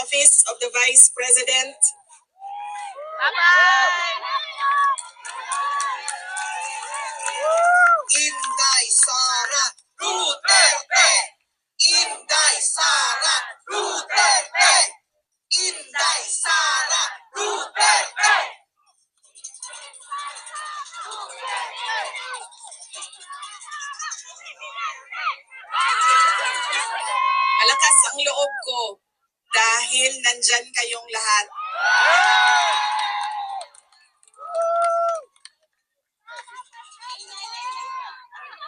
Office of the Vice President. Inday Sara Duterte! Inday Sara Duterte! Inday Sara Duterte! Malakas ang loob ko dahil nandyan kayong lahat.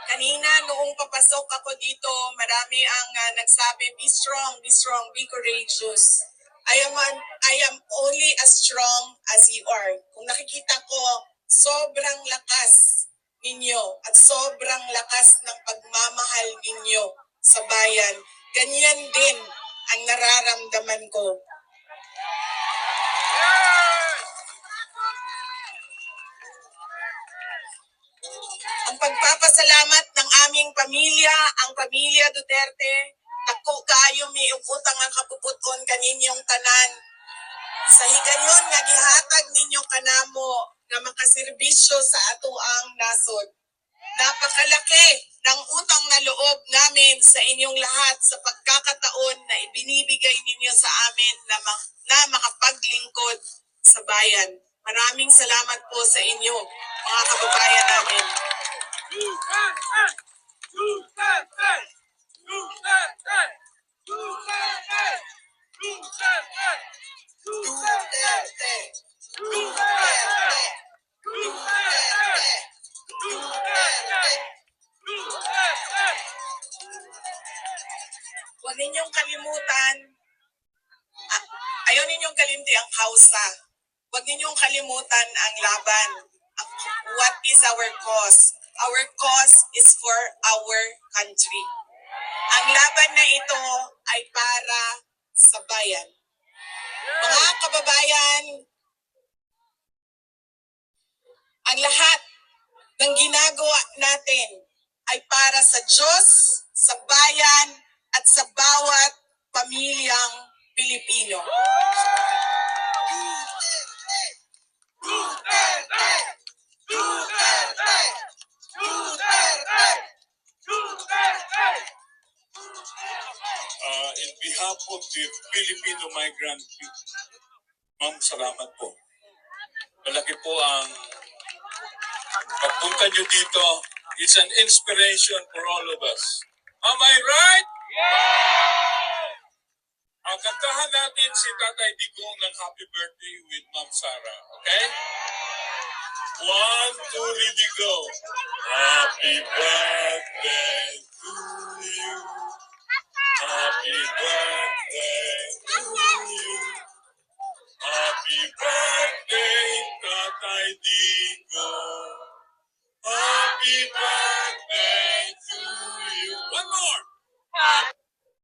Kanina noong papasok ako dito, marami ang nagsabi, be strong, be courageous. I am only as strong as you are. Kung nakikita ko, sobrang lakas ninyo at sobrang lakas ng pagmamahal ninyo sa bayan. Ganyan din ang nararamdaman ko. Ang pagpapasalamat ng aming pamilya, ang pamilya Duterte, dako kaayo mi utang ang kapuputon kaninyong tanan. Sa higayon nga gihatag ninyo kanamo na makaserbisyo sa ato ang nasod. Napakalaki ng utang na loob namin sa inyong lahat sa pagkakataon na ibinibigay ninyo sa amin na makapaglingkod sa bayan. Maraming salamat po sa inyo, mga kababayan namin. Duterte! Duterte! Duterte! Duterte! Duterte! Duterte! Duterte! Duterte! Duterte! Duterte! Huwag ninyong kalimutan, ayaw ninyong kalimti ang kausa. Huwag ninyong kalimutan ang laban. What is our cause? Our cause is for our country. Ang laban na ito ay para sa bayan. Mga kababayan, ang lahat ng ginagawa natin ay para sa Diyos, sa bayan, at sa bawat pamilyang Pilipino. Duterte! Duterte! Duterte! Duterte! Duterte! In behalf of the Filipino migrant, ma'am, salamat po. Malaki po ang pagpunta nyo dito. It's an inspiration for all of us. Am I right? Yeah! Ang kantahan natin si Tatay Digong ng Happy Birthday with Ma'am Sarah. Okay? 1, 2, ready, go. Happy birthday to you. Happy birthday to you. Happy birthday, Tatay Digong. Happy birthday to you. One more.